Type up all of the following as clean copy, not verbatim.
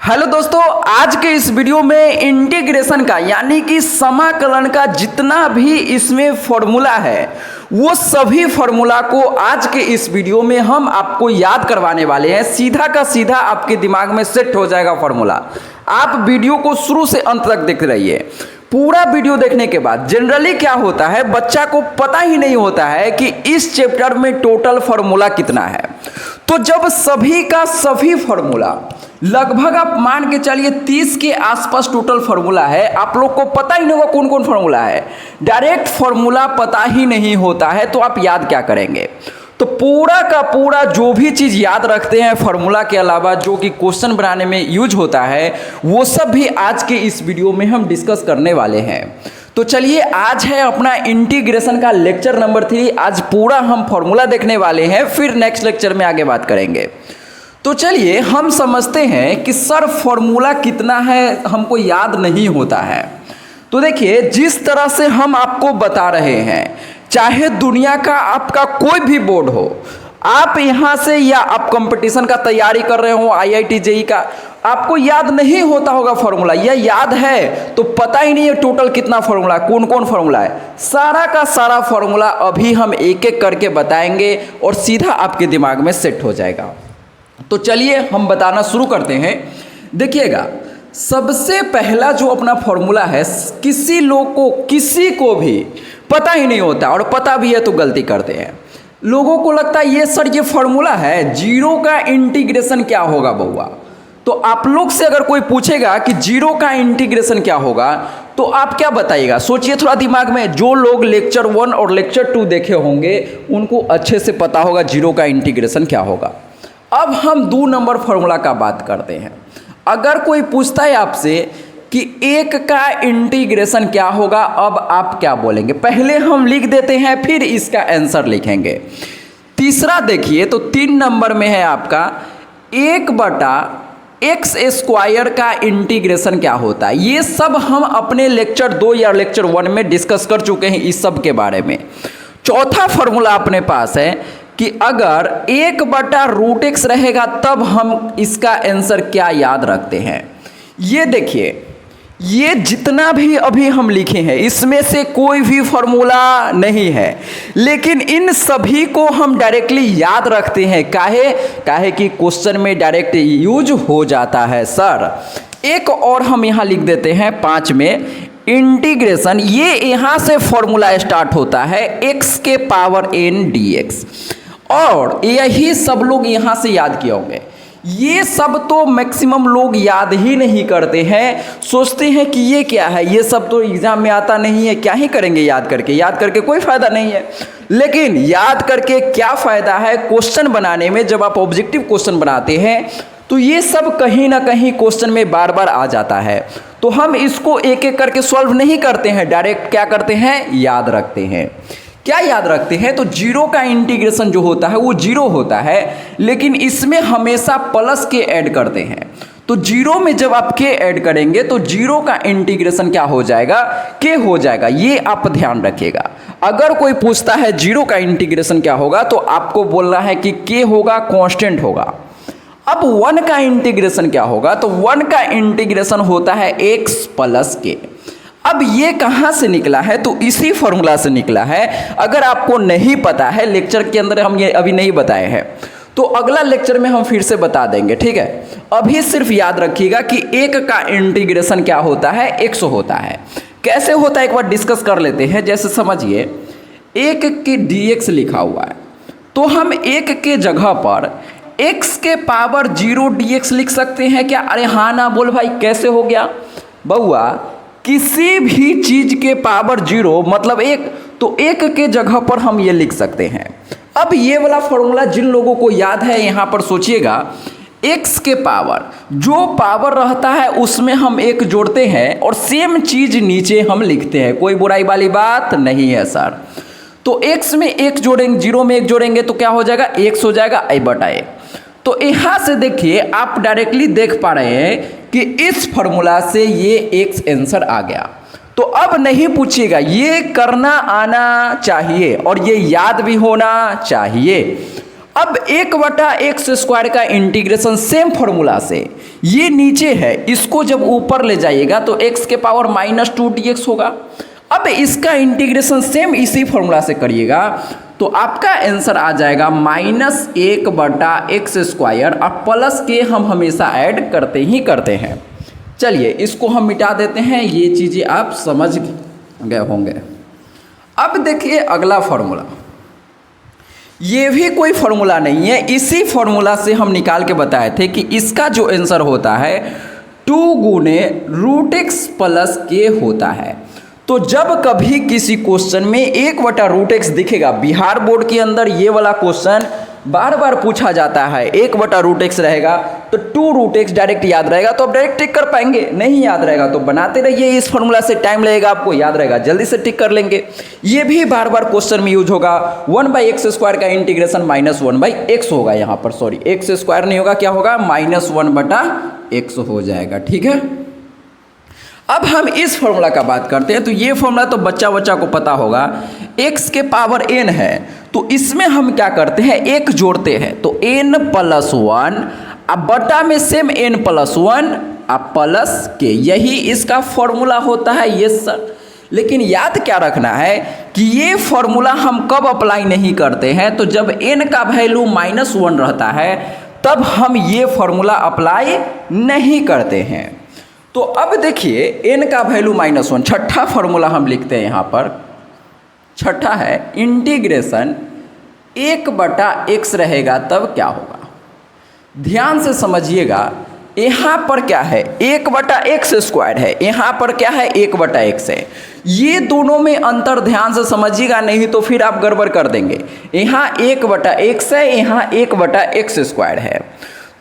Hello दोस्तों, आज के इस वीडियो में इंटीग्रेशन का यानी कि समाकलन का जितना भी इसमें फॉर्मूला है वो सभी फॉर्मूला को आज के इस वीडियो में हम आपको याद करवाने वाले हैं। सीधा का सीधा आपके दिमाग में सेट हो जाएगा फॉर्मूला। आप वीडियो को शुरू से अंत तक देख रहिए। पूरा वीडियो देखने के बाद जनरली क्या होता है, बच्चा को पता ही नहीं होता है कि इस चैप्टर में टोटल फॉर्मूला कितना है। तो जब सभी का सभी फॉर्मूला लगभग आप मान के चलिए 30 के आसपास टोटल फॉर्मूला है, आप लोग को पता ही नहीं होगा कौन कौन फॉर्मूला है। डायरेक्ट फॉर्मूला पता ही नहीं होता है तो आप याद क्या करेंगे। तो पूरा का पूरा जो भी चीज़ याद रखते हैं फॉर्मूला के अलावा जो कि क्वेश्चन बनाने में यूज होता है वो सब भी आज के इस वीडियो में हम डिस्कस करने वाले हैं। तो चलिए, आज है अपना इंटीग्रेशन का लेक्चर नंबर 3। आज पूरा हम फॉर्मूला देखने वाले हैं, फिर नेक्स्ट लेक्चर में आगे बात करेंगे। तो चलिए हम समझते हैं कि सर फॉर्मूला कितना है हमको याद नहीं होता है। तो देखिए, जिस तरह से हम आपको बता रहे हैं, चाहे दुनिया का आपका कोई भी बोर्ड हो, आप यहाँ से या आप कंपटीशन का तैयारी कर रहे हो IIT JEE का, आपको याद नहीं होता होगा फॉर्मूला, या याद है तो पता ही नहीं है टोटल कितना फॉर्मूला, कौन कौन फॉर्मूला है। सारा का सारा फॉर्मूला अभी हम एक एक करके बताएंगे और सीधा आपके दिमाग में सेट हो जाएगा। तो चलिए हम बताना शुरू करते हैं। देखिएगा, सबसे पहला जो अपना फॉर्मूला है, किसी को भी पता ही नहीं होता, और पता भी है तो गलती करते हैं। लोगों को लगता है ये सर ये फॉर्मूला है, जीरो का इंटीग्रेशन क्या होगा बउआ। तो आप लोग से अगर कोई पूछेगा कि जीरो का इंटीग्रेशन क्या होगा तो आप क्या बताइएगा, सोचिए थोड़ा दिमाग में। जो लोग लेक्चर 1 और लेक्चर 2 देखे होंगे उनको अच्छे से पता होगा जीरो का इंटीग्रेशन क्या होगा। अब हम 2 नंबर फॉर्मूला का बात करते हैं। अगर कोई पूछता है आपसे कि 1 का इंटीग्रेशन क्या होगा, अब आप क्या बोलेंगे। पहले हम लिख देते हैं फिर इसका आंसर लिखेंगे। तीसरा देखिए, तो 3 नंबर में है आपका 1/x² का इंटीग्रेशन क्या होता है। ये सब हम अपने लेक्चर 2 या लेक्चर 1 में डिस्कस कर चुके हैं इस सब के बारे में। चौथा फॉर्मूला अपने पास है कि अगर 1/√x रहेगा तब हम इसका आंसर क्या याद रखते हैं। ये देखिए, ये जितना भी अभी हम लिखे हैं इसमें से कोई भी फॉर्मूला नहीं है, लेकिन इन सभी को हम डायरेक्टली याद रखते हैं। काहे कि क्वेश्चन में डायरेक्ट यूज हो जाता है सर। एक और हम यहाँ लिख देते हैं 5 में, इंटीग्रेशन। ये यहाँ से फॉर्मूला स्टार्ट होता है x⁴n dx, और यही सब लोग यहाँ से याद किए होंगे। ये सब तो मैक्सिमम लोग याद ही नहीं करते हैं, सोचते हैं कि ये क्या है, ये सब तो एग्जाम में आता नहीं है, क्या ही करेंगे याद करके कोई फ़ायदा नहीं है। लेकिन याद करके क्या फ़ायदा है क्वेश्चन बनाने में। जब आप ऑब्जेक्टिव क्वेश्चन बनाते हैं तो ये सब कहीं ना कहीं क्वेश्चन में बार बार आ जाता है। तो हम इसको एक एक करके सॉल्व नहीं करते हैं, डायरेक्ट क्या करते हैं, याद रखते हैं। क्या याद रखते हैं, तो जीरो का इंटीग्रेशन जो होता है वो जीरो होता है, लेकिन इसमें हमेशा प्लस के ऐड करते हैं। तो जीरो में जब आप के ऐड करेंगे तो जीरो का इंटीग्रेशन क्या हो जाएगा, के हो जाएगा। ये आप ध्यान रखिएगा। अगर कोई पूछता है जीरो का इंटीग्रेशन क्या होगा तो आपको बोलना है कि के होगा, कांस्टेंट होगा। अब 1 का इंटीग्रेशन क्या होगा, तो 1 का इंटीग्रेशन होता है x + k। अब ये कहाँ से निकला है, तो इसी फॉर्मूला से निकला है। अगर आपको नहीं पता है, लेक्चर के अंदर हम ये अभी नहीं बताए हैं, तो अगला लेक्चर में हम फिर से बता देंगे, ठीक है। अभी सिर्फ याद रखिएगा कि 1 का इंटीग्रेशन क्या होता है, x होता है। कैसे होता है एक बार डिस्कस कर लेते हैं। जैसे समझिए 1 के dx लिखा हुआ है, तो हम 1 के जगह पर x⁴0 dx लिख सकते हैं क्या। अरे हाँ ना बोल भाई, कैसे हो गया बउआ। किसी भी चीज के पावर 0 मतलब 1, तो 1 के जगह पर हम ये लिख सकते हैं। अब ये वाला फॉर्मूला जिन लोगों को याद है यहाँ पर सोचिएगा, x के पावर जो पावर रहता है उसमें हम 1 जोड़ते हैं और सेम चीज नीचे हम लिखते हैं। कोई बुराई वाली बात नहीं है सर। तो x में 1 जोड़ेंगे, 0 में 1 जोड़ेंगे तो क्या हो जाएगा, x हो जाएगा i/a। तो यहाँ से देखिए आप डायरेक्टली देख पा रहे हैं कि इस फॉर्मूला से ये x आंसर आ गया। तो अब नहीं पूछिएगा, ये करना आना चाहिए और ये याद भी होना चाहिए। अब 1/x² का इंटीग्रेशन सेम फॉर्मूला से ये नीचे है, इसको जब ऊपर ले जाइएगा तो x के पावर -2dx होगा। अब इसका इंटीग्रेशन सेम इसी फॉर्मूला से करिएगा तो आपका आंसर आ जाएगा -1/x²। अब प्लस के हम हमेशा ऐड करते ही करते हैं। चलिए इसको हम मिटा देते हैं, ये चीज़ें आप समझ गए होंगे। अब देखिए अगला फॉर्मूला, ये भी कोई फॉर्मूला नहीं है, इसी फॉर्मूला से हम निकाल के बताए थे कि इसका जो आंसर होता है 2 गुने √x + k होता है। तो जब कभी किसी क्वेश्चन में 1/√x दिखेगा, बिहार बोर्ड के अंदर ये वाला क्वेश्चन बार बार पूछा जाता है, 1/√x रहेगा तो 2√x डायरेक्ट याद रहेगा तो आप डायरेक्ट टिक कर पाएंगे, नहीं याद रहेगा तो बनाते रहिए, इस फॉर्मूला से टाइम लगेगा आपको, याद रहेगा जल्दी से टिक कर लेंगे। ये भी बार बार क्वेश्चन में यूज होगा। 1/x² का इंटीग्रेशन -1/x होगा, यहाँ पर सॉरी x² नहीं होगा, क्या होगा -1/x हो जाएगा, ठीक है। अब हम इस फॉर्मूला का बात करते हैं, तो ये फॉर्मूला तो बच्चा को पता होगा, x के पावर n है तो इसमें हम क्या करते हैं, एक जोड़ते हैं तो n+1 अब बटा में सेम n+1 अब प्लस के, यही इसका फॉर्मूला होता है। ये सर, लेकिन याद क्या रखना है कि ये फॉर्मूला हम कब अप्लाई नहीं करते हैं, तो जब n का वैल्यू -1 रहता है तब हम ये फॉर्मूला अप्लाई नहीं करते हैं। तो अब देखिए n का वैल्यू -1, छठा फॉर्मूला हम लिखते हैं यहाँ पर, छठा है इंटीग्रेशन 1/x रहेगा तब क्या होगा। ध्यान से समझिएगा, यहाँ पर क्या है 1/x² है, यहाँ पर क्या है 1/x है, ये दोनों में अंतर ध्यान से समझिएगा, नहीं तो फिर आप गड़बड़ कर देंगे। यहाँ 1/x है, यहाँ 1/x² है।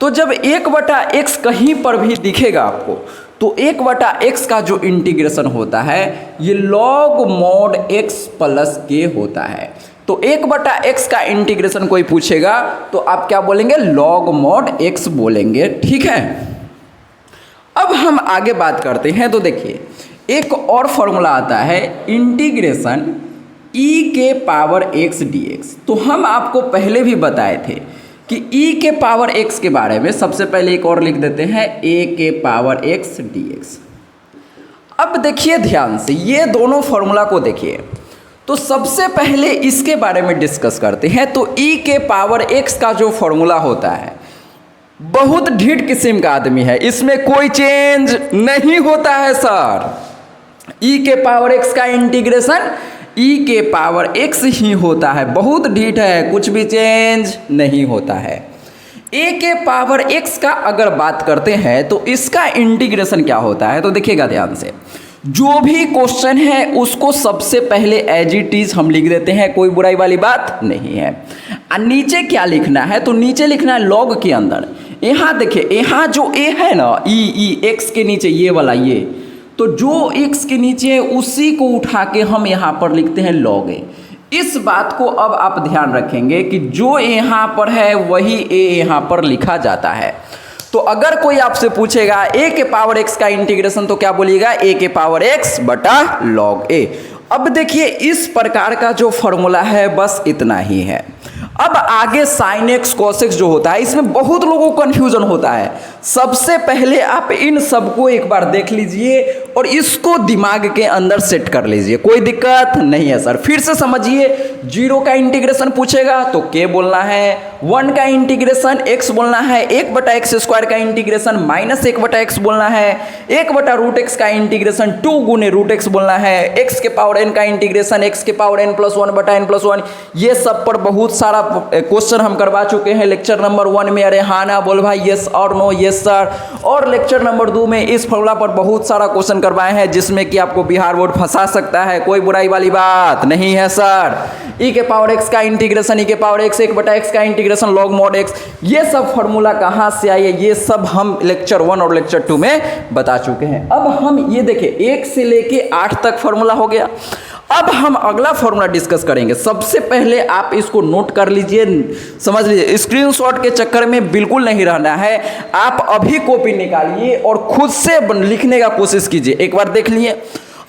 तो जब 1/x कहीं पर भी दिखेगा आपको तो 1/x का जो इंटीग्रेशन होता है ये log mod x + k होता है। तो 1/x का इंटीग्रेशन कोई पूछेगा तो आप क्या बोलेंगे, log mod x बोलेंगे, ठीक है। अब हम आगे बात करते हैं, तो देखिए एक और फॉर्मूला आता है इंटीग्रेशन e⁻x dx। तो हम आपको पहले भी बताए थे कि e⁻x के बारे में, सबसे पहले एक और लिख देते हैं a⁻x dx। अब देखिए ध्यान से ये दोनों फॉर्मूला को देखिए, तो सबसे पहले इसके बारे में डिस्कस करते हैं। तो e⁻x का जो फॉर्मूला होता है, बहुत ढीठ किस्म का आदमी है, इसमें कोई चेंज नहीं होता है सर। e⁻x का इंटीग्रेशन e⁻x ही होता है, बहुत ढीठ है, कुछ भी चेंज नहीं होता है। a⁻x का अगर बात करते हैं तो इसका इंटीग्रेशन क्या होता है, तो देखिएगा ध्यान से, जो भी क्वेश्चन है उसको सबसे पहले एज इट इज हम लिख देते हैं, कोई बुराई वाली बात नहीं है। और नीचे क्या लिखना है, तो नीचे लिखना है लॉग के अंदर। यहाँ देखिए, यहाँ जो a है ना, x के नीचे ये वाला, ये तो जो x के नीचे है उसी को उठा के हम यहाँ पर लिखते हैं log a। इस बात को अब आप ध्यान रखेंगे कि जो यहाँ पर है वही a यहाँ पर लिखा जाता है। तो अगर कोई आपसे पूछेगा a⁻x का इंटीग्रेशन तो क्या बोलिएगा, a⁻x बटा log a। अब देखिए इस प्रकार का जो फॉर्मूला है बस इतना ही है। अब आगे sin x cos x जो होता है, इसमें बहुत लोगों को कन्फ्यूजन होता है। सबसे पहले आप इन सबको एक बार देख लीजिए और इसको दिमाग के अंदर सेट कर लीजिए, कोई दिक्कत नहीं है सर। फिर से समझिए, 0 का इंटीग्रेशन पूछेगा तो k बोलना है, 1 का इंटीग्रेशन x बोलना है, 1/x² का इंटीग्रेशन -1/x बोलना है, 1/√x का इंटीग्रेशन 2 गुने √x बोलना है, x के पावर n का इंटीग्रेशन x के पावर n+1/n+1। ये सब पर बहुत सारा क्वेश्चन हम करवा चुके हैं लेक्चर नंबर 1 में। अरे हाँ ना बोल भाई, यस और नो, यस सर। और लेक्चर नंबर 2 में इस फॉर्मूला पर बहुत सारा क्वेश्चन करवाए हैं जिसमें कि आपको बिहार बोर्ड फंसा सकता है, कोई बुराई वाली बात नहीं है सर। e⁻x का इंटीग्रेशन, e⁻x 1/x का इंटीग्रेशन log mod x, ये सब फॉर्मूला कहाँ से आई है ये सब हम लेक्चर 1 और लेक्चर 2 में बता चुके हैं। अब हम ये देखिए 1 से लेके 8 तक फॉर्मूला हो गया। अब हम अगला फॉर्मूला डिस्कस करेंगे। सबसे पहले आप इसको नोट कर लीजिए, समझ लीजिए, स्क्रीनशॉट के चक्कर में बिल्कुल नहीं रहना है। आप अभी कॉपी निकालिए और खुद से लिखने का कोशिश कीजिए। एक बार देख लिए,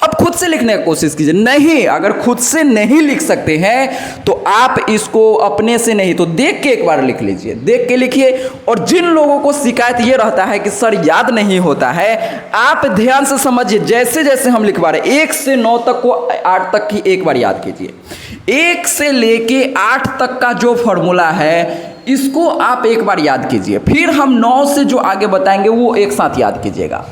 अब खुद से लिखने की कोशिश कीजिए। नहीं, अगर खुद से नहीं लिख सकते हैं तो आप इसको अपने से नहीं तो देख के एक बार लिख लीजिए, देख के लिखिए। और जिन लोगों को शिकायत ये रहता है कि सर याद नहीं होता है, आप ध्यान से समझिए, जैसे जैसे हम लिखवा रहे हैं 1 से 9 तक को 8 तक की एक बार याद कीजिए। 1 से लेके 8 तक का जो फॉर्मूला है इसको आप एक बार याद कीजिए, फिर हम 9 से जो आगे बताएंगे वो एक साथ याद कीजिएगा,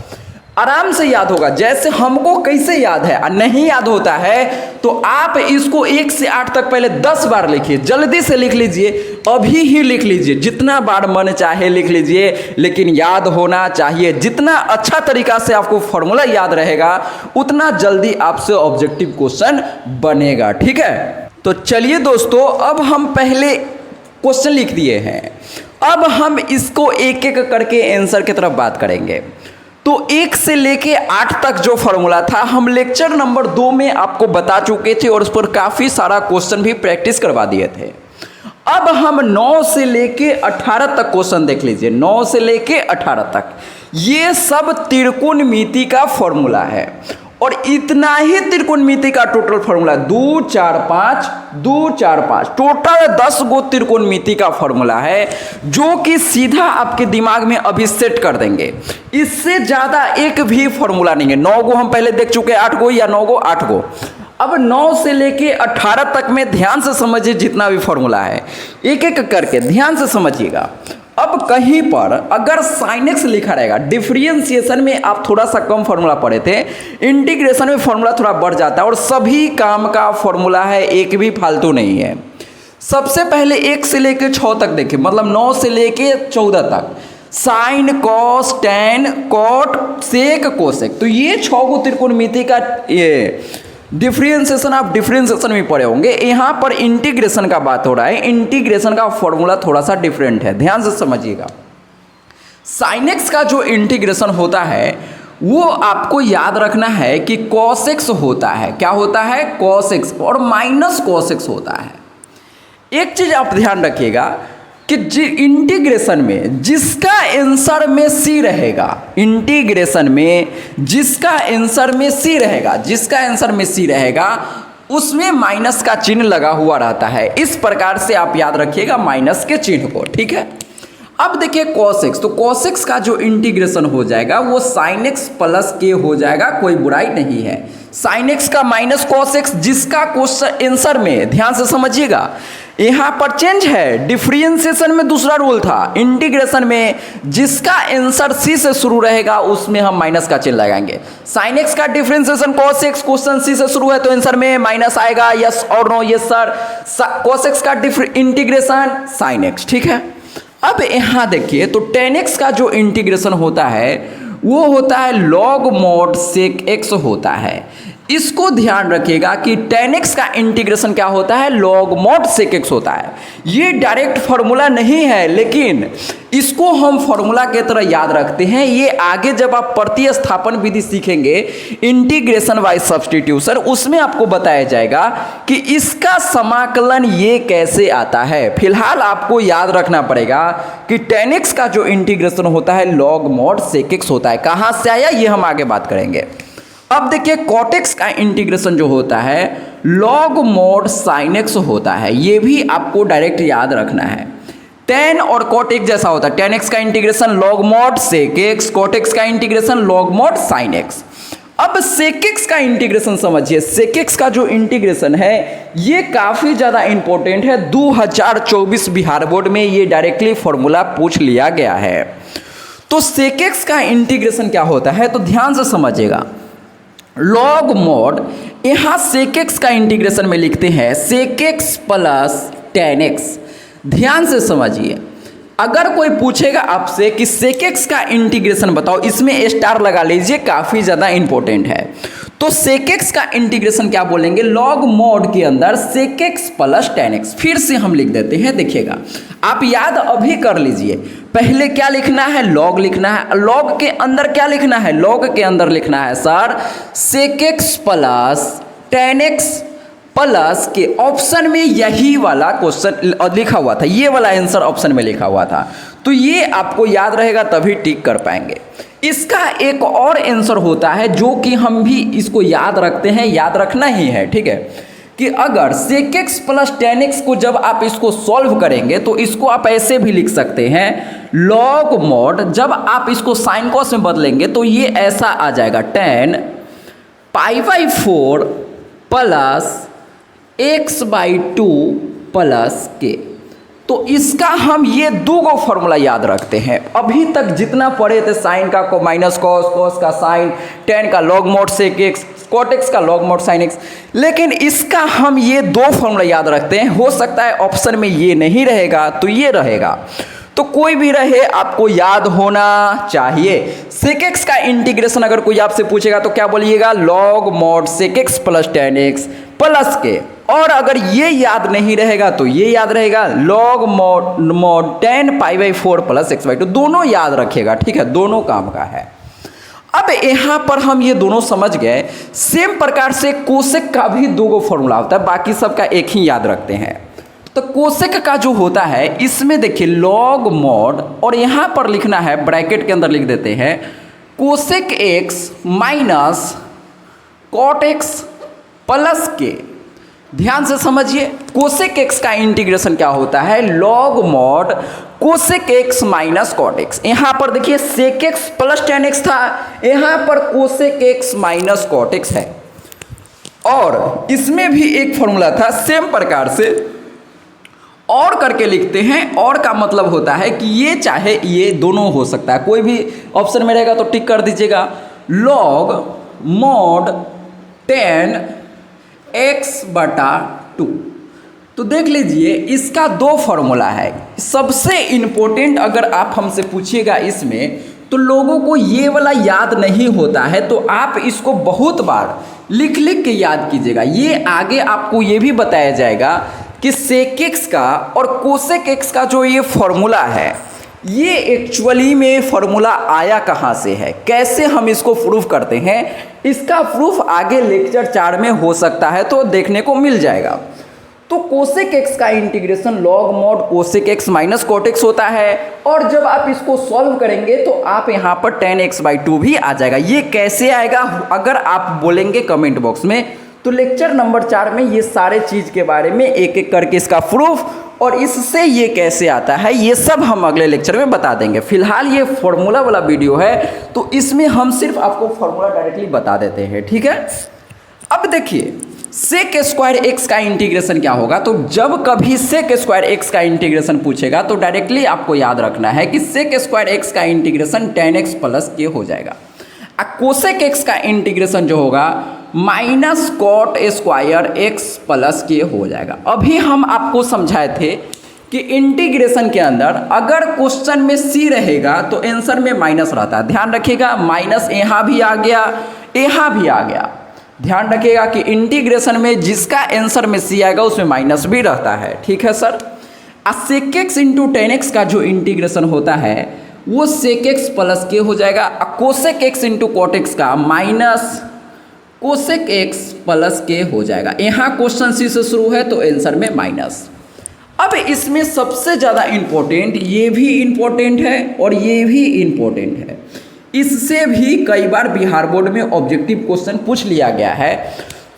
आराम से याद होगा। जैसे हमको कैसे याद है और नहीं याद होता है तो आप इसको 1 से 8 तक पहले 10 बार लिखिए, जल्दी से लिख लीजिए, अभी ही लिख लीजिए, जितना बार मन चाहे लिख लीजिए, लेकिन याद होना चाहिए। जितना अच्छा तरीका से आपको फॉर्मूला याद रहेगा उतना जल्दी आपसे ऑब्जेक्टिव क्वेश्चन बनेगा, ठीक है। तो चलिए दोस्तों, अब हम पहले क्वेश्चन लिख दिए हैं, अब हम इसको एक एक करके आंसर की तरफ बात करेंगे। तो 1 से लेके 8 तक जो फॉर्मूला था हम लेक्चर नंबर 2 में आपको बता चुके थे और उस पर काफ़ी सारा क्वेश्चन भी प्रैक्टिस करवा दिए थे। अब हम 9 से लेके 18 तक क्वेश्चन देख लीजिए। 9 से लेके 18 तक ये सब त्रिकोणमिति का फॉर्मूला है और इतना ही त्रिकोणमिति का टोटल फॉर्मूला 2 4 5 2 4 5 टोटल 10 गो त्रिकोणमिति का फॉर्मूला है जो कि सीधा आपके दिमाग में अभी सेट कर देंगे। इससे ज़्यादा एक भी फॉर्मूला नहीं है। 9 गो हम पहले देख चुके हैं, 8 गो या 9 गो 8 गो। अब 9 से लेके 18 तक में ध्यान से समझिए, जितना भी फॉर्मूला है एक एक करके ध्यान से समझिएगा। अब कहीं पर अगर sin x लिखा रहेगा, डिफरेंशिएशन में आप थोड़ा सा कम फॉर्मूला पढ़े थे, इंटीग्रेशन में फॉर्मूला थोड़ा बढ़ जाता है और सभी काम का फॉर्मूला है, एक भी फालतू नहीं है। सबसे पहले 1 से लेके 6 तक देखिए, मतलब 9 से लेके 14 तक sine cos tan cot sec cosec, तो ये 6 गो त्रिकोणमिति का ये डिफरेंशिएशन आप डिफरेंशिएशन में पढ़े होंगे। यहाँ पर इंटीग्रेशन का बात हो रहा है, इंटीग्रेशन का फॉर्मूला थोड़ा सा डिफरेंट है, ध्यान से समझिएगा। साइन एक्स का जो इंटीग्रेशन होता है वो आपको याद रखना है कि कॉस एक्स होता है, क्या होता है, कॉस एक्स, और माइनस कॉस एक्स होता है। एक चीज आप ध्यान रखिएगा कि इंटीग्रेशन में जिसका आंसर में सी रहेगा, इंटीग्रेशन में जिसका आंसर में सी रहेगा, जिसका आंसर में सी रहेगा उसमें माइनस का चिन्ह लगा हुआ रहता है। इस प्रकार से आप याद रखिएगा माइनस के चिन्ह को, ठीक है। अब देखिए कॉस एक्स, तो कॉस एक्स का जो इंटीग्रेशन हो जाएगा वो साइन एक्स प्लस के हो जाएगा, कोई बुराई नहीं है। साइन एक्स का माइनस कॉस एक्स, जिसका क्वेश्चन आंसर में ध्यान से समझिएगा यहाँ पर चेंज है। डिफरेंशिएशन में दूसरा रूल था, इंटीग्रेशन में जिसका आंसर सी से शुरू रहेगा उसमें हम माइनस का चिन्ह लगाएंगे। साइन एक्स का डिफरेंशिएशन कॉस एक्स, क्वेश्चन सी से शुरू है तो आंसर में माइनस आएगा, यस और no, yes sir. Cos x का इंटीग्रेशन साइन एक्स, ठीक है। अब यहाँ देखिए तो टेन एक्स का जो इंटीग्रेशन होता है वो होता है लॉग मॉड सेक एक्स होता है। इसको ध्यान रखिएगा कि टेन एक्स का इंटीग्रेशन क्या होता है, लॉग मॉड सेक एक्स होता है। ये डायरेक्ट फॉर्मूला नहीं है, लेकिन इसको हम फॉर्मूला के तरह याद रखते हैं। ये आगे जब आप प्रतिस्थापन विधि सीखेंगे इंटीग्रेशन बाय सब्स्टिट्यूशन, उसमें आपको बताया जाएगा कि इसका समाकलन ये कैसे आता है। फिलहाल आपको याद रखना पड़ेगा कि टेन एक्स का जो इंटीग्रेशन होता है लॉग मॉड सेक एक्स होता है। कहाँ से आया ये हम आगे बात करेंगे। अब देखिए कॉट एक्स का इंटीग्रेशन जो होता है लॉग मॉड साइन एक्स होता है, ये भी आपको डायरेक्ट याद रखना है। टेन और कॉट एक्स जैसा होता है, टेन एक्स का integration log mod sec x, cot x का integration log mod sine x. अब सेक एक्स का इंटीग्रेशन समझिए, सेक एक्स का जो इंटीग्रेशन है ये काफ़ी ज़्यादा इंपॉर्टेंट है। 2024 बिहार बोर्ड में ये डायरेक्टली फॉर्मूला पूछ लिया गया है। तो सेक एक्स का इंटीग्रेशन क्या होता है तो ध्यान से समझिएगा। लॉग मॉड, यहाँ सेक एक्स का इंटीग्रेशन में लिखते हैं sec x plus tan x. ध्यान से समझिए, अगर कोई पूछेगा आपसे कि सेक एक्स का इंटीग्रेशन बताओ, इसमें स्टार लगा लीजिए, काफ़ी ज़्यादा इंपॉर्टेंट है। तो सेक एक्स का इंटीग्रेशन क्या बोलेंगे, लॉग मॉड के अंदर sec x plus tan x. फिर से हम लिख देते हैं, देखिएगा आप याद अभी कर लीजिए। पहले क्या लिखना है, लॉग लिखना है। लॉग के अंदर क्या लिखना है, लॉग के अंदर लिखना है sir sec x plus tan x plus के ऑप्शन में यही वाला क्वेश्चन लिखा हुआ था, ये वाला आंसर ऑप्शन में लिखा हुआ था। तो ये आपको याद रहेगा तभी टिक कर पाएंगे। इसका एक और आंसर होता है जो कि हम भी इसको याद रखते हैं, याद रखना ही है, ठीक है, कि अगर sec x plus tan x को जब आप इसको सॉल्व करेंगे तो इसको आप ऐसे भी लिख सकते हैं log mod, जब आप इसको साइन कॉस में बदलेंगे तो ये ऐसा आ जाएगा tan π/4 plus x/2 plus k। तो इसका हम ये दो गो फॉर्मूला याद रखते हैं। अभी तक जितना पढ़े थे साइन का को माइनस कॉस, कॉस का साइन, tan का log mod sec x, cot x का log mod sin x, लेकिन इसका हम ये दो फॉर्मूला याद रखते हैं। हो सकता है ऑप्शन में ये नहीं रहेगा तो ये रहेगा, तो कोई भी रहे आपको याद होना चाहिए। sec x का इंटीग्रेशन अगर कोई आपसे पूछेगा तो क्या बोलिएगा, log mod sec x plus tan x plus के, और अगर ये याद नहीं रहेगा तो ये याद रहेगा log mod tan π/4 plus x/2, दोनों याद रखेगा, ठीक है, दोनों काम का है। अब यहाँ पर हम ये दोनों समझ गए। सेम प्रकार से कोसेक का भी दो गो फॉर्मूला होता है, बाकी सबका एक ही याद रखते हैं। तो कोसेक का जो होता है इसमें देखिए log mod, और यहाँ पर लिखना है ब्रैकेट के अंदर लिख देते हैं cosec x minus cot x plus K. ध्यान से समझिए, कोसेक x का इंटीग्रेशन क्या होता है, log mod cosec x minus cot x। यहाँ पर देखिए sec x plus tan x था, यहाँ पर cosec x minus cot x है, और इसमें भी एक फॉर्मूला था सेम प्रकार से और करके लिखते हैं। और का मतलब होता है कि ये चाहे ये दोनों हो सकता है, कोई भी ऑप्शन में रहेगा तो टिक कर दीजिएगा। log mod tan x/2, तो देख लीजिए इसका दो फॉर्मूला है। सबसे इम्पोर्टेंट अगर आप हमसे पूछिएगा इसमें, तो लोगों को ये वाला याद नहीं होता है, तो आप इसको बहुत बार लिख लिख के याद कीजिएगा। ये आगे आपको ये भी बताया जाएगा कि sec x का और कोसेक x का जो ये फॉर्मूला है, ये एक्चुअली में फॉर्मूला आया कहाँ से है, कैसे हम इसको प्रूफ करते हैं, इसका प्रूफ आगे लेक्चर 4 में हो सकता है, तो देखने को मिल जाएगा। तो कोसेक x का integration log mod cosec x minus cot x होता है, और जब आप इसको सॉल्व करेंगे तो आप यहाँ पर tan x/2 भी आ जाएगा। ये कैसे आएगा अगर आप बोलेंगे कमेंट बॉक्स में, तो लेक्चर नंबर 4 में ये सारे चीज़ के बारे में एक एक करके इसका प्रूफ और इससे ये कैसे आता है ये सब हम अगले लेक्चर में बता देंगे। फिलहाल ये फॉर्मूला वाला वीडियो है, तो इसमें हम सिर्फ आपको फॉर्मूला डायरेक्टली बता देते हैं, ठीक है। अब देखिए sec स्क्वायर x का इंटीग्रेशन क्या होगा, तो जब कभी sec स्क्वायर x का इंटीग्रेशन पूछेगा तो डायरेक्टली आपको याद रखना है कि sec स्क्वायर x का integration tan x plus K हो जाएगा। कोसेक x का इंटीग्रेशन जो होगा minus cot square x plus K हो जाएगा। अभी हम आपको समझाए थे कि इंटीग्रेशन के अंदर अगर क्वेश्चन में c रहेगा तो आंसर में माइनस रहता है। ध्यान रखिएगा, माइनस यहाँ भी आ गया, यहाँ भी आ गया। ध्यान रखिएगा कि इंटीग्रेशन में जिसका आंसर में c आएगा उसमें माइनस भी रहता है, ठीक है sir. sec x into tan x का जो इंटीग्रेशन होता है वो sec x प्लस के हो जाएगा। Cosec x into cot x का minus cosec x plus K हो जाएगा। यहाँ क्वेश्चन सी से शुरू है तो आंसर में माइनस। अब इसमें सबसे ज़्यादा इम्पोर्टेंट, ये भी इम्पोर्टेंट है और ये भी इम्पोर्टेंट है, इससे भी कई बार बिहार बोर्ड में ऑब्जेक्टिव क्वेश्चन पूछ लिया गया है।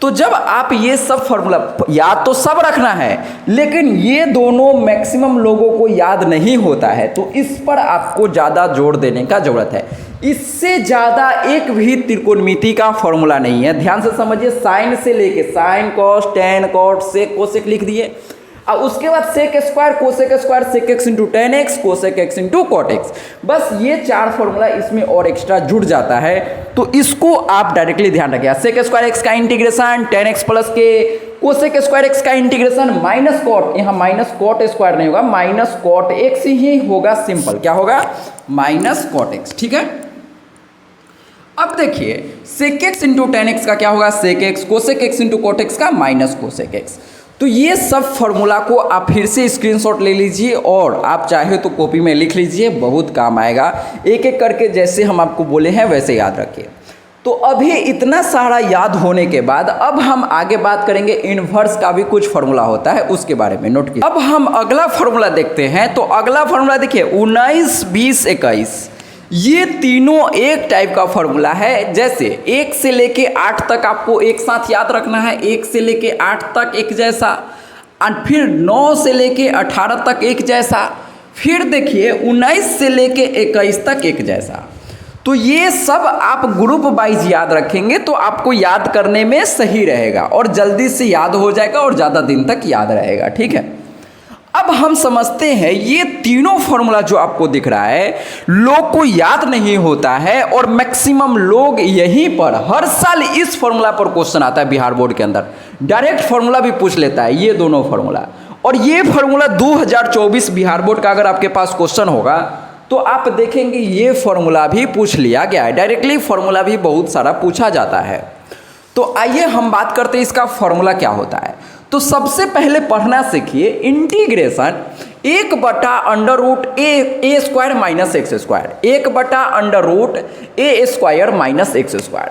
तो जब आप ये सब फॉर्मूला याद तो सब रखना है, लेकिन ये दोनों मैक्सिमम लोगों को याद नहीं होता है, तो इस पर आपको ज़्यादा जोर देने का ज़रूरत है। इससे ज़्यादा एक भी त्रिकोणमिति का फॉर्मूला नहीं है। ध्यान से समझिए, साइन से लेके sine cos tan cot sec cosec लिख दिए, और उसके बाद sec square cosec square sec x into tan x cosec x into cot x, बस ये 4 फॉर्मूला इसमें और एक्स्ट्रा जुड़ जाता है। तो इसको आप डायरेक्टली ध्यान रखिए। सेक स्क्वायर एक्स का इंटीग्रेशन टेन एक्स प्लस के, कोसेक स्क्वायर एक्स का इंटीग्रेशन माइनस कॉट, यहाँ माइनस कॉट स्क्वायर नहीं होगा, माइनस कॉट एक्स ही होगा। सिंपल क्या होगा, माइनस कॉट एक्स। ठीक है, अब देखिए sec x into tan x का क्या होगा, sec x, cosec x into cot x का माइनस कोसेक एक्स। तो ये सब फॉर्मूला को आप फिर से स्क्रीनशॉट ले लीजिए और आप चाहे तो कॉपी में लिख लीजिए, बहुत काम आएगा। एक एक करके जैसे हम आपको बोले हैं वैसे याद रखिए। तो अभी इतना सारा याद होने के बाद अब हम आगे बात करेंगे इनवर्स का भी कुछ फॉर्मूला होता है, उसके बारे में नोट कीजिए। अब हम अगला फॉर्मूला देखते हैं। तो अगला फॉर्मूला देखिए 19, 20, 21, ये तीनों एक टाइप का फॉर्मूला है। जैसे 1 से लेके 8 तक आपको एक साथ याद रखना है, 1 से लेके 8 तक एक जैसा, और फिर 9 से लेके 18 तक एक जैसा, फिर देखिए 19 से लेके 21 तक एक जैसा। तो ये सब आप ग्रुप वाइज याद रखेंगे तो आपको याद करने में सही रहेगा और जल्दी से याद हो जाएगा और ज़्यादा दिन तक याद रहेगा। ठीक है, अब हम समझते हैं ये तीनों फॉर्मूला जो आपको दिख रहा है लोग को याद नहीं होता है, और मैक्सिमम लोग यहीं पर हर साल इस फॉर्मूला पर क्वेश्चन आता है बिहार बोर्ड के अंदर। डायरेक्ट फॉर्मूला भी पूछ लेता है ये दोनों फॉर्मूला, और ये फॉर्मूला 2024 बिहार बोर्ड का अगर आपके पास क्वेश्चन होगा तो आप देखेंगे ये फॉर्मूला भी पूछ लिया गया है। डायरेक्टली फॉर्मूला भी बहुत सारा पूछा जाता है। तो आइए हम बात करते हैं इसका फॉर्मूला क्या होता है। तो सबसे पहले पढ़ना सीखिए integration 1/√a² minus x square, 1/√a² minus x square.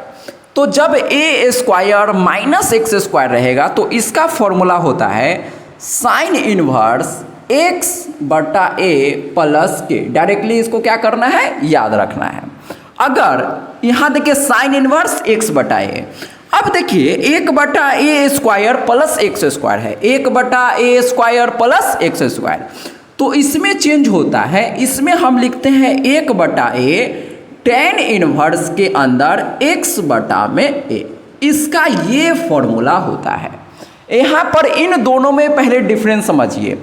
तो जब a² माइनस एक्स स्क्वायर रहेगा तो इसका फॉर्मूला होता है साइन इनवर्स x/a प्लस के। डायरेक्टली इसको क्या करना है, याद रखना है। अगर यहाँ देखिए साइन इनवर्स x/a, अब देखिए 1/a² प्लस एक्स स्क्वायर है, 1/a² प्लस एक्स स्क्वायर। तो इसमें चेंज होता है, इसमें हम लिखते हैं 1/a tan इनवर्स के अंदर x/a। इसका ये फॉर्मूला होता है। यहाँ पर इन दोनों में पहले डिफरेंस समझिए।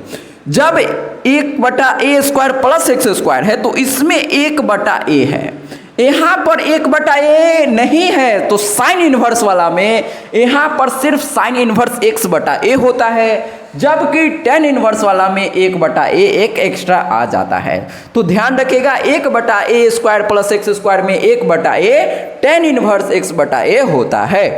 जब 1/a² प्लस एक्स स्क्वायर है तो इसमें 1/a है, यहाँ पर 1/a नहीं है। तो साइन इनवर्स वाला में यहाँ पर सिर्फ साइन इनवर्स x/a होता है, जबकि tan इनवर्स वाला में 1/a एक एक्स्ट्रा आ जाता है। तो ध्यान रखिएगा 1/a² प्लस एक्स स्क्वायर में 1/a tan इनवर्स x/a होता है।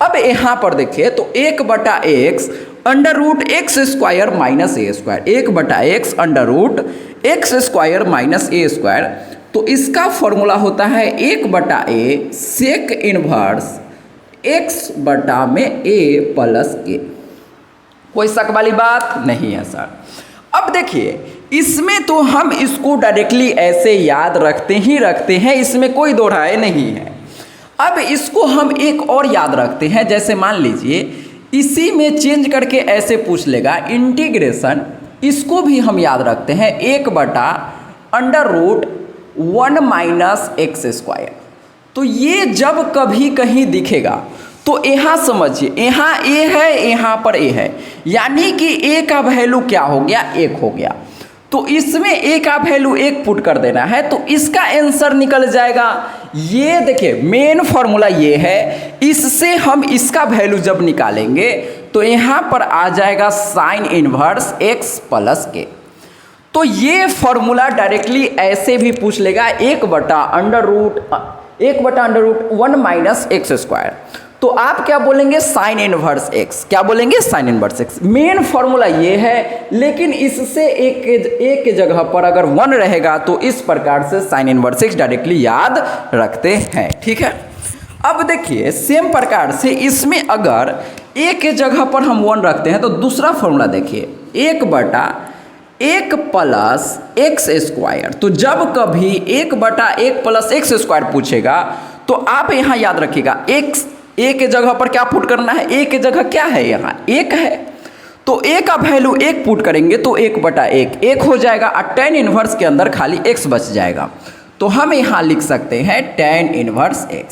अब यहाँ पर देखिए तो 1/x √x² minus a square, 1/x √x² minus a square. तो इसका फॉर्मूला होता है 1/a sec inverse x/a plus a। कोई शक वाली बात नहीं है सर। अब देखिए इसमें तो हम इसको डायरेक्टली ऐसे याद रखते हैं, इसमें कोई दो राय नहीं है। अब इसको हम एक और याद रखते हैं, जैसे मान लीजिए इसी में चेंज करके ऐसे पूछ लेगा इंटीग्रेशन, इसको भी हम याद रखते हैं 1/√1 माइनस एक्स स्क्वायर। तो ये जब कभी कहीं दिखेगा तो यहाँ समझिए यहाँ a है, यहाँ पर a है, यानी कि a का वैल्यू क्या हो गया, 1 हो गया। तो इसमें a का वैल्यू 1 पुट कर देना है तो इसका आंसर निकल जाएगा। ये देखिए मेन फॉर्मूला ये है, इससे हम इसका वैल्यू जब निकालेंगे तो यहाँ पर आ जाएगा साइन इनवर्स x प्लस के। तो ये फॉर्मूला डायरेक्टली ऐसे भी पूछ लेगा 1/√1 माइनस एक्स स्क्वायर। तो आप क्या बोलेंगे, साइन इनवर्स x। क्या बोलेंगे, sine inverse x। Main formula ये है, लेकिन इससे एक के जगह पर अगर 1 रहेगा तो इस प्रकार से साइन इनवर्स x डायरेक्टली याद रखते हैं। ठीक है, अब देखिए सेम प्रकार से इसमें अगर a के जगह पर हम 1 रखते हैं तो दूसरा फॉर्मूला देखिए 1/1 प्लस एक्स स्क्वायर। तो जब कभी 1/1 प्लस एक्स स्क्वायर पूछेगा तो आप यहाँ याद रखिएगा x a के जगह पर क्या पुट करना है, a के जगह क्या है, यहाँ 1 है। तो a का वैल्यू 1 पुट करेंगे तो 1/1 1 हो जाएगा और tan इनवर्स के अंदर खाली x बच जाएगा। तो हम यहाँ लिख सकते हैं tan इनवर्स x।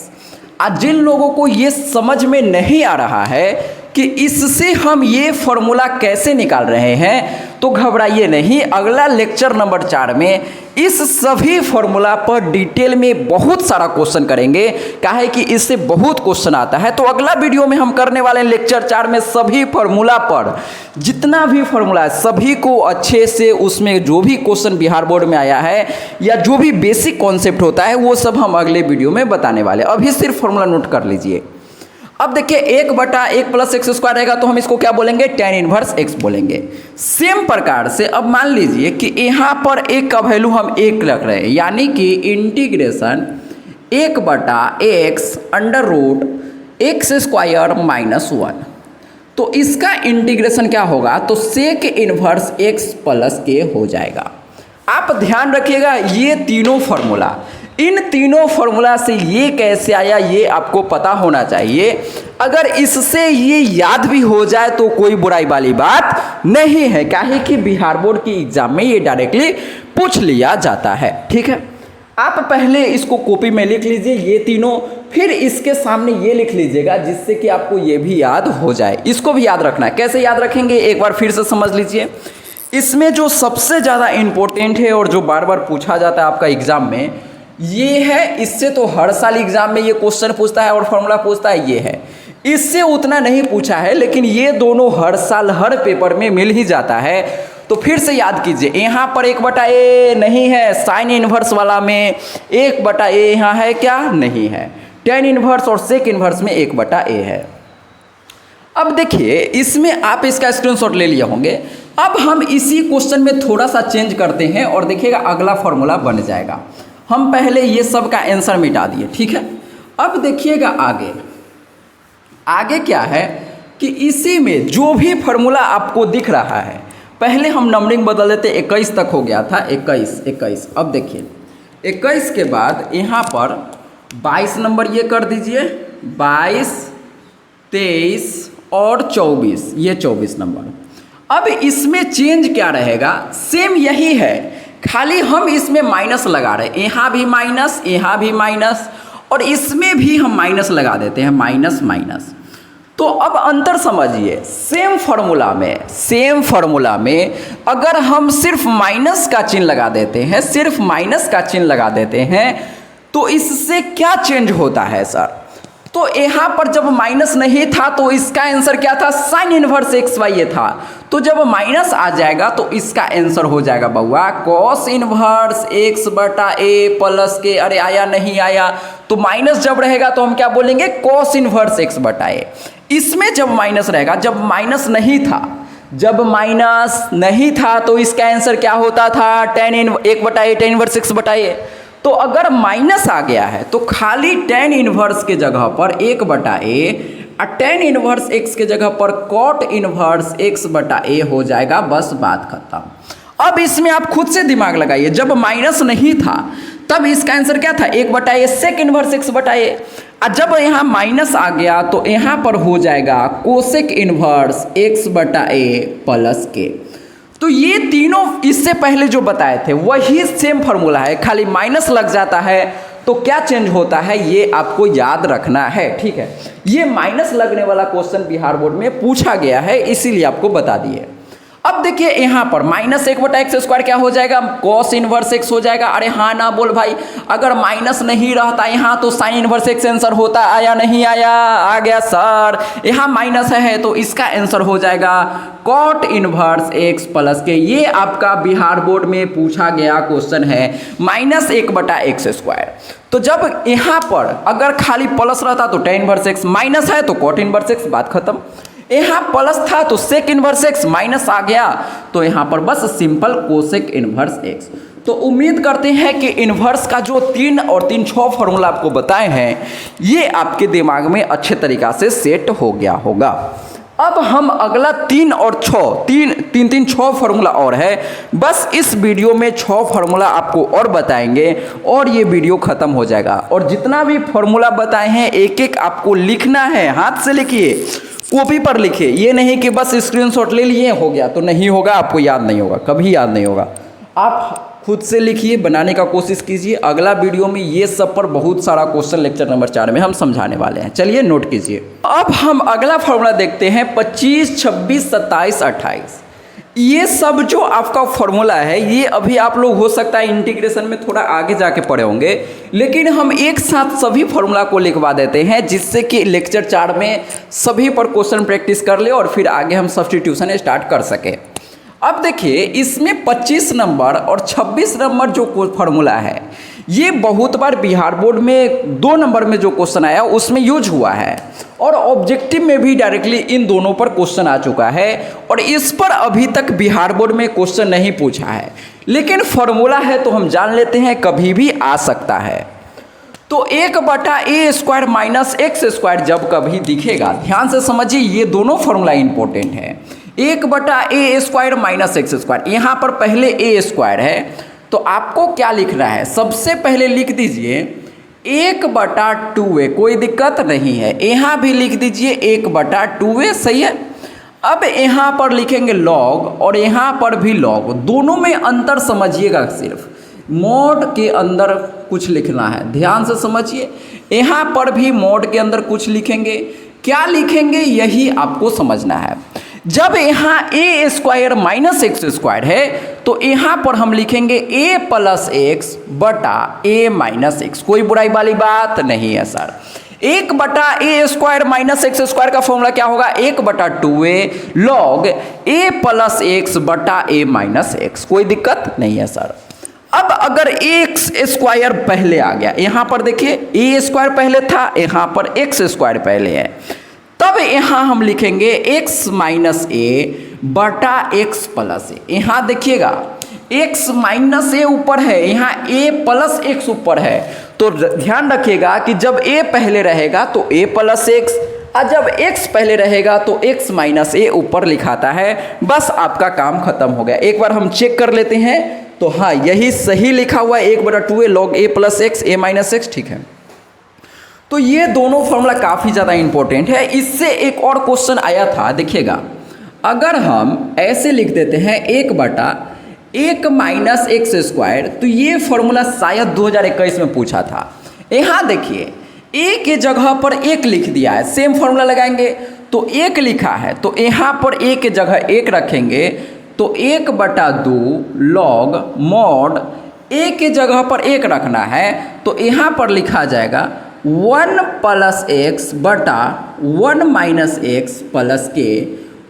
आज जिन लोगों को ये समझ में नहीं आ रहा है कि इससे हम ये फॉर्मूला कैसे निकाल रहे हैं तो घबराइए नहीं, अगला लेक्चर नंबर 4 में इस सभी फॉर्मूला पर डिटेल में बहुत सारा क्वेश्चन करेंगे, काहे कि इससे बहुत क्वेश्चन आता है। तो अगला वीडियो में हम करने वाले हैं लेक्चर 4 में सभी फॉर्मूला पर, जितना भी फॉर्मूला है सभी को अच्छे से, उसमें जो भी क्वेश्चन बिहार बोर्ड में आया है या जो भी बेसिक कॉन्सेप्ट होता है वो सब हम अगले वीडियो में बताने वाले। अभी सिर्फ फॉर्मूला नोट कर लीजिए। अब देखिए 1/1 प्लस एक्स स्क्वायर रहेगा तो हम इसको क्या बोलेंगे, tan इनवर्स x बोलेंगे। सेम प्रकार से अब मान लीजिए कि यहाँ पर एक का वैल्यू हम 1 रख रहे हैं, यानी कि इंटीग्रेशन 1/x √x² माइनस 1। तो इसका इंटीग्रेशन क्या होगा, तो sec inverse x plus K हो जाएगा। आप ध्यान रखिएगा ये तीनों फॉर्मूला इन तीनों फॉर्मूला से ये कैसे आया ये आपको पता होना चाहिए। अगर इससे ये याद भी हो जाए तो कोई बुराई वाली बात नहीं है, काहे कि बिहार बोर्ड की एग्जाम में ये डायरेक्टली पूछ लिया जाता है। ठीक है, आप पहले इसको कॉपी में लिख लीजिए ये तीनों, फिर इसके सामने ये लिख लीजिएगा जिससे कि आपको ये भी याद हो जाए। इसको भी याद रखना है, कैसे याद रखेंगे एक बार फिर से समझ लीजिए। इसमें जो सबसे ज़्यादा इम्पोर्टेंट है और जो बार बार पूछा जाता है आपका एग्जाम में, ये है। इससे तो हर साल एग्जाम में ये क्वेश्चन पूछता है और फॉर्मूला पूछता है, ये है। इससे उतना नहीं पूछा है, लेकिन ये दोनों हर साल हर पेपर में मिल ही जाता है। तो फिर से याद कीजिए, यहाँ पर 1/a नहीं है, साइन इनवर्स वाला में 1/a यहाँ है क्या, नहीं है। टेन इनवर्स और सेक इनवर्स में 1/a है। अब देखिए इसमें आप इसका स्क्रीनशॉट ले लिए होंगे। अब हम इसी क्वेश्चन में थोड़ा सा चेंज करते हैं और देखिएगा अगला फॉर्मूला बन जाएगा। हम पहले ये सब का आंसर मिटा दिए, ठीक है। अब देखिएगा आगे आगे क्या है कि इसी में जो भी फॉर्मूला आपको दिख रहा है, पहले हम नंबरिंग बदल देते, 21 तक हो गया था, 21। अब देखिए 21 के बाद यहाँ पर 22 नंबर ये कर दीजिए, 22, 23 और 24, ये 24 नंबर। अब इसमें चेंज क्या रहेगा, सेम यही है, खाली हम इसमें माइनस लगा रहे हैं। यहाँ भी माइनस, यहाँ भी माइनस, और इसमें भी हम माइनस लगा देते हैं, माइनस माइनस। तो अब अंतर समझिए, सेम फॉर्मूला में अगर हम सिर्फ माइनस का चिन्ह लगा देते हैं, सिर्फ माइनस का चिन्ह लगा देते हैं, तो इससे क्या चेंज होता है सर। तो यहाँ पर जब माइनस नहीं था तो इसका आंसर क्या था, साइन इनवर्स एक्स वाई ये था। तो जब माइनस आ जाएगा तो इसका आंसर हो जाएगा बउआ कॉस इनवर्स एक्स बटा ए प्लस के, अरे आया नहीं आया, तो माइनस जब रहेगा तो हम क्या बोलेंगे, कॉस इनवर्स एक्स बटा ए। इसमें जब माइनस रहेगा, जब माइनस नहीं था तो इसका आंसर क्या होता था, ten 1/a tan inverse x बटा ए। तो अगर माइनस आ गया है तो खाली टेन इनवर्स के जगह पर 1/a और टेन इनवर्स एक्स के जगह पर कॉट इनवर्स एक्स बटा ए हो जाएगा, बस बात खत्म। अब इसमें आप खुद से दिमाग लगाइए, जब माइनस नहीं था तब इसका आंसर क्या था, 1/a सेक इनवर्स एक्स बटा ए। और जब यहाँ माइनस आ गया तो यहाँ पर हो जाएगा कोसेक इनवर्स एक्स बटा ए प्लस के। तो ये तीनों इससे पहले जो बताए थे वही सेम फॉर्मूला है, खाली माइनस लग जाता है तो क्या चेंज होता है ये आपको याद रखना है, ठीक है। ये माइनस लगने वाला क्वेश्चन बिहार बोर्ड में पूछा गया है, इसीलिए आपको बता दिए। अब देखिए यहाँ पर माइनस 1/x स्क्वायर क्या हो जाएगा, कॉस इनवर्स एक्स हो जाएगा। अरे हाँ ना बोल भाई, अगर माइनस नहीं रहता यहाँ तो साइन इनवर्स एक्स आंसर होता, आया नहीं आया, आ गया सर। यहाँ माइनस है तो इसका आंसर हो जाएगा कॉट इनवर्स एक्स प्लस के। ये आपका बिहार बोर्ड में पूछा गया क्वेश्चन है, माइनस 1/x स्क्वायर। तो जब यहाँ पर अगर खाली प्लस रहता तो टेन इनवर्स एक्स, माइनस है तो कॉट इनवर्स एक्स, बात खत्म। यहाँ प्लस था तो सेक इनवर्स एक्स, माइनस आ गया तो यहाँ पर बस सिंपल कोसेक इनवर्स एक्स। तो उम्मीद करते हैं कि इनवर्स का जो 3 और 3 6 फॉर्मूला आपको बताए हैं ये आपके दिमाग में अच्छे तरीक़ा से सेट हो गया होगा। अब हम अगला 3 और 6 फॉर्मूला और है, बस इस वीडियो में 6 फॉर्मूला आपको और बताएंगे और ये वीडियो ख़त्म हो जाएगा। और जितना भी फॉर्मूला बताए हैं एक एक आपको लिखना है, हाथ से लिखिए, कॉपी पर लिखिए। ये नहीं कि बस स्क्रीनशॉट ले लिए हो गया, तो नहीं होगा, आपको याद नहीं होगा, कभी याद नहीं होगा। आप खुद से लिखिए, बनाने का कोशिश कीजिए। अगला वीडियो में ये सब पर बहुत सारा क्वेश्चन लेक्चर नंबर 4 में हम समझाने वाले हैं, चलिए नोट कीजिए। अब हम अगला फॉर्मूला देखते हैं 25, 26, 27, 28। ये सब जो आपका फॉर्मूला है ये अभी आप लोग हो सकता है इंटीग्रेशन में थोड़ा आगे जाके पढ़े होंगे, लेकिन हम एक साथ सभी फॉर्मूला को लिखवा देते हैं जिससे कि लेक्चर 4 में सभी पर क्वेश्चन प्रैक्टिस कर ले और फिर आगे हम सब्स्टिट्यूशन स्टार्ट कर सके। अब देखिए इसमें 25 नंबर और 26 नंबर जो फॉर्मूला है ये बहुत बार बिहार बोर्ड में 2 नंबर में जो क्वेश्चन आया उसमें यूज हुआ है और ऑब्जेक्टिव में भी डायरेक्टली इन दोनों पर क्वेश्चन आ चुका है और इस पर अभी तक बिहार बोर्ड में क्वेश्चन नहीं पूछा है, लेकिन फॉर्मूला है तो हम जान लेते हैं कभी भी आ सकता है। तो 1/a square minus x square जब कभी दिखेगा, ध्यान से समझिए ये दोनों फॉर्मूला इंपॉर्टेंट है। 1/a square minus x square, यहाँ पर पहले a स्क्वायर है तो आपको क्या लिखना है, सबसे पहले लिख दीजिए 1/2a, कोई दिक्कत नहीं है। यहाँ भी लिख दीजिए 1/2a, सही है। अब यहाँ पर लिखेंगे लॉग और यहाँ पर भी लॉग, दोनों में अंतर समझिएगा, सिर्फ मोड के अंदर कुछ लिखना है, ध्यान से समझिए। यहाँ पर भी मोड के अंदर कुछ लिखेंगे, क्या लिखेंगे यही आपको समझना है। जब यहाँ a² माइनस x² है तो यहाँ पर हम लिखेंगे a प्लस एक्स बटा a माइनस एक्स, कोई बुराई वाली बात नहीं है सर। 1/a² माइनस x² का फॉर्मूला क्या होगा, 1/2a log a plus x बटा a माइनस एक्स, कोई दिक्कत नहीं है सर। अब अगर x² पहले आ गया, यहाँ पर देखिए a² पहले था, यहाँ पर x² पहले है, तब यहाँ हम लिखेंगे x माइनस a बटा x प्लस a। यहाँ देखिएगा x माइनस a ऊपर है, यहाँ a प्लस x ऊपर है, तो ध्यान रखिएगा कि जब a पहले रहेगा तो a प्लस x, और जब x पहले रहेगा तो x माइनस a ऊपर लिखाता है। बस आपका काम खत्म हो गया। एक बार हम चेक कर लेते हैं, तो हाँ यही सही लिखा हुआ है, 1/2a log a plus x a minus x, ठीक है। तो ये दोनों फॉर्मूला काफ़ी ज़्यादा इंपॉर्टेंट है। इससे एक और क्वेश्चन आया था, देखिएगा, अगर हम ऐसे लिख देते हैं 1/1 माइनस x², तो ये फॉर्मूला शायद 2021 में पूछा था। यहाँ देखिए a के जगह पर 1 लिख दिया है, सेम फॉर्मूला लगाएंगे तो 1 लिखा है, तो यहाँ पर a के जगह 1 रखेंगे तो 1/2 लॉग मॉड a के जगह पर 1 रखना है, तो यहाँ पर लिखा जाएगा 1 प्लस एक्स बटा 1 माइनस एक्स प्लस के,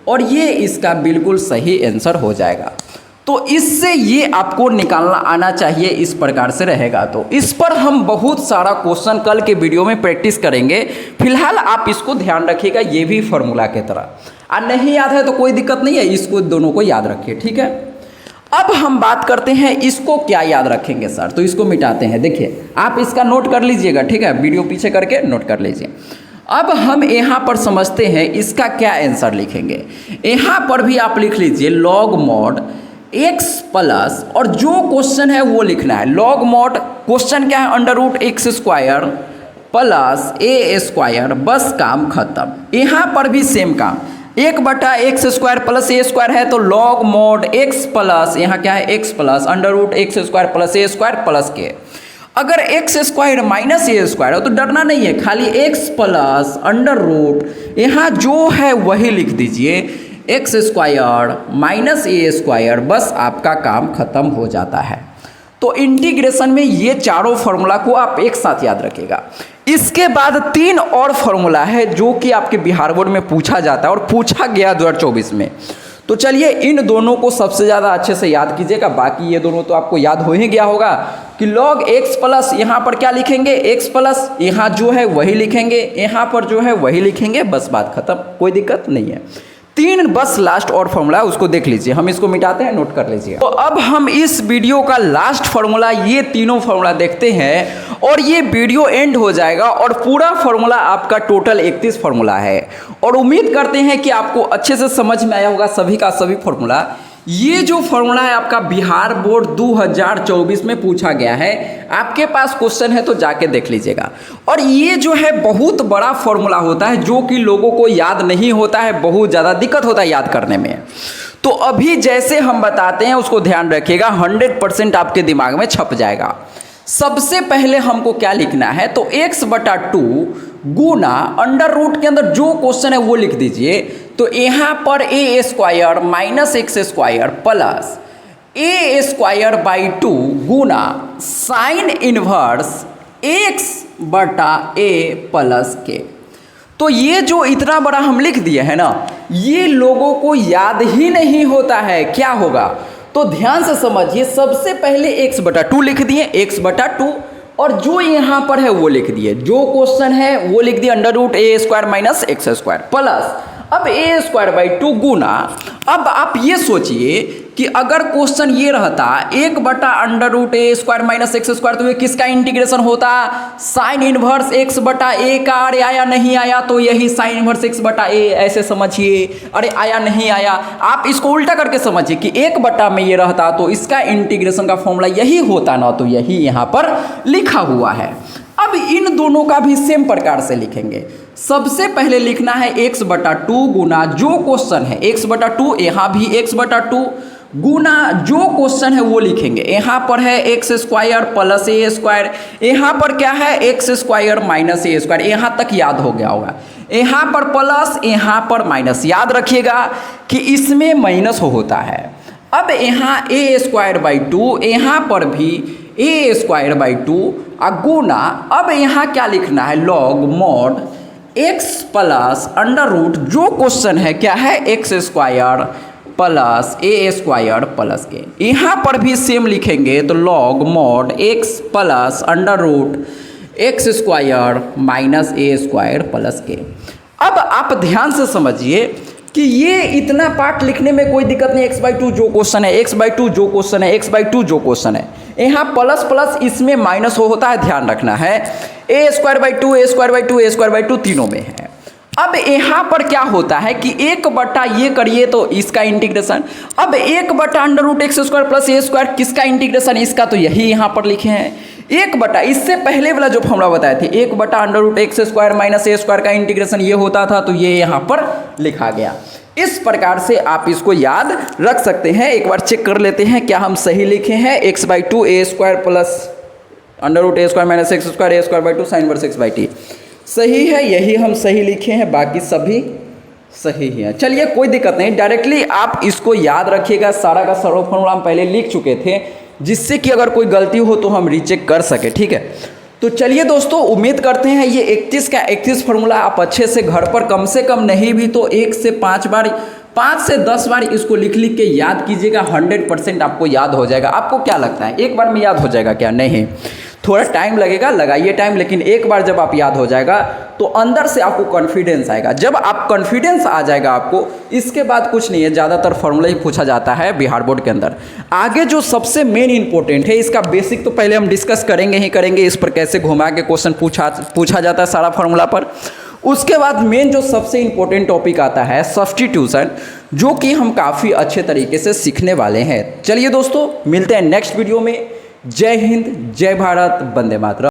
और ये इसका बिल्कुल सही आंसर हो जाएगा। तो इससे ये आपको निकालना आना चाहिए, इस प्रकार से रहेगा। तो इस पर हम बहुत सारा क्वेश्चन कल के वीडियो में प्रैक्टिस करेंगे। फिलहाल आप इसको ध्यान रखिएगा, ये भी फॉर्मूला की तरह, और नहीं याद है तो कोई दिक्कत नहीं है, इसको दोनों को याद रखिए, ठीक है। अब हम बात करते हैं इसको क्या याद रखेंगे सर, तो इसको मिटाते हैं। देखिए आप इसका नोट कर लीजिएगा, ठीक है, वीडियो पीछे करके नोट कर लीजिए। अब हम यहाँ पर समझते हैं इसका क्या आंसर लिखेंगे। यहाँ पर भी आप लिख लीजिए लॉग मॉड x प्लस, और जो क्वेश्चन है वो लिखना है। लॉग मॉड क्वेश्चन क्या है, √x² प्लस a², बस काम खत्म। यहाँ पर भी सेम काम, 1/x² प्लस a² है तो लॉग मॉड x प्लस, यहाँ क्या है x plus √x² plus a² plus के। अगर x² माइनस a² हो तो डरना नहीं है, खाली x प्लस √, यहाँ जो है वही लिख दीजिए x² माइनस a², बस आपका काम खत्म हो जाता है। तो इंटीग्रेशन में ये चारों फॉर्मूला को आप एक साथ याद रखिएगा। इसके बाद 3 और फॉर्मूला है जो कि आपके बिहार बोर्ड में पूछा जाता है और पूछा गया 2024 में। तो चलिए इन दोनों को सबसे ज़्यादा अच्छे से याद कीजिएगा, बाकी ये दोनों तो आपको याद हो ही गया होगा कि लॉग x प्लस, यहाँ पर क्या लिखेंगे x प्लस, यहाँ जो है वही लिखेंगे, यहाँ पर जो है वही लिखेंगे, बस बात खत्म, कोई दिक्कत नहीं है। 3 बस लास्ट और फॉर्मूला उसको देख लीजिए, हम इसको मिटाते हैं, नोट कर लीजिए। तो अब हम इस वीडियो का लास्ट फॉर्मूला, ये तीनों फॉर्मूला देखते हैं और ये वीडियो एंड हो जाएगा और पूरा फॉर्मूला आपका टोटल 31 फॉर्मूला है। और उम्मीद करते हैं कि आपको अच्छे से समझ में आया होगा सभी का सभी फॉर्मूला। ये जो फॉर्मूला है आपका बिहार बोर्ड 2024 में पूछा गया है, आपके पास क्वेश्चन है तो जाके देख लीजिएगा। और ये जो है बहुत बड़ा फॉर्मूला होता है जो कि लोगों को याद नहीं होता है, बहुत ज़्यादा दिक्कत होता है याद करने में। तो अभी जैसे हम बताते हैं उसको ध्यान रखिएगा, 100% आपके दिमाग में छप जाएगा। सबसे पहले हमको क्या लिखना है, तो x/2 गुना √ के अंदर जो क्वेश्चन है वो लिख दीजिए। तो यहाँ पर a² minus x² plus a²/2 गुना साइन इनवर्स x/a प्लस के। तो ये जो इतना बड़ा हम लिख दिए है ना, ये लोगों को याद ही नहीं होता है, क्या होगा तो ध्यान से समझिए। सबसे पहले x/2 लिख दिए, x/2, और जो यहाँ पर है वो लिख दिए, जो क्वेश्चन है वो लिख दिए √a² माइनस x² प्लस अब a² 2 गुना। अब आप ये सोचिए कि अगर क्वेश्चन ये रहता 1/√a² माइनस x स्क्वायर, तो ये किसका इंटीग्रेशन होता, साइन इनवर्स x/a का। अरे आया नहीं आया, तो यही साइन इनवर्स x/a, ऐसे समझिए। अरे आया नहीं आया, आप इसको उल्टा करके समझिए कि 1 में ये रहता तो इसका इंटीग्रेशन का फॉर्मूला यही होता ना, तो यही यहाँ पर लिखा हुआ है। अब इन दोनों का भी सेम प्रकार से लिखेंगे। सबसे पहले लिखना है x/2 गुना जो क्वेश्चन है x/2, यहाँ भी x/2 गुना जो क्वेश्चन है वो लिखेंगे। यहाँ पर है x² प्लस a², यहाँ पर क्या है x² माइनस a², यहाँ तक याद हो गया होगा। यहाँ पर प्लस, यहाँ पर माइनस, याद रखिएगा कि इसमें माइनस होता है। अब यहाँ a²/2, यहाँ पर भी a²/2 गुना, अब यहाँ क्या लिखना है, log mod x plus under root जो क्वेश्चन है क्या है x² प्लस a² प्लस के। यहाँ पर भी सेम लिखेंगे तो log mod x plus under root x² minus a² plus K. अब आप ध्यान से समझिए कि ये इतना पार्ट लिखने में कोई दिक्कत नहीं। x/2 जो क्वेश्चन है, x/2 जो क्वेश्चन है, x/2 जो क्वेश्चन है, यहाँ प्लस प्लस इसमें माइनस होता है, ध्यान रखना है। a²/2 a²/2 a²/2 तीनों में है। अब यहाँ पर क्या होता है कि 1 ये करिए तो इसका इंटीग्रेशन, अब 1/√x² प्लस a² किसका इंटीग्रेशन, इसका, तो यही यहाँ पर लिखे हैं 1 इससे पहले वाला जो फॉर्मूला बताए थे 1/√x² माइनस a² का इंटीग्रेशन ये होता था, तो ये यहाँ पर लिखा गया। इस प्रकार से आप इसको याद रख सकते हैं। एक बार चेक कर लेते हैं क्या हम सही लिखे हैं। x/2 a² plus √a² minus x² a²/2 sine inverse x/t सही है, यही हम सही लिखे हैं, बाकी सभी सही है। चलिए कोई दिक्कत नहीं, डायरेक्टली आप इसको याद रखिएगा। सारा का सारा फॉर्मूला हम पहले लिख चुके थे, जिससे कि अगर कोई गलती हो तो हम रीचेक कर सके, ठीक है। तो चलिए दोस्तों, उम्मीद करते हैं ये 31 का 31 फार्मूला आप अच्छे से घर पर कम से कम नहीं भी तो 1 से 5 बार, 5 से 10 बार इसको लिख लिख के याद कीजिएगा। 100% आपको याद हो जाएगा। आपको क्या लगता है एक बार में याद हो जाएगा क्या? नहीं, थोड़ा टाइम लगेगा, लगाइए टाइम, लेकिन एक बार जब आप याद हो जाएगा तो अंदर से आपको कॉन्फिडेंस आएगा। जब आप कॉन्फिडेंस आ जाएगा आपको, इसके बाद कुछ नहीं है, ज़्यादातर फॉर्मूला ही पूछा जाता है बिहार बोर्ड के अंदर। आगे जो सबसे मेन इंपॉर्टेंट है, इसका बेसिक तो पहले हम डिस्कस करेंगे ही करेंगे, इस पर कैसे घुमा के क्वेश्चन पूछा जाता है सारा फॉर्मूला पर। उसके बाद मेन जो सबसे इंपॉर्टेंट टॉपिक आता है सब्स्टिट्यूशन, जो कि हम काफ़ी अच्छे तरीके से सीखने वाले हैं। चलिए दोस्तों, मिलते हैं नेक्स्ट वीडियो में। जय हिंद, जय भारत, वंदे मातरम।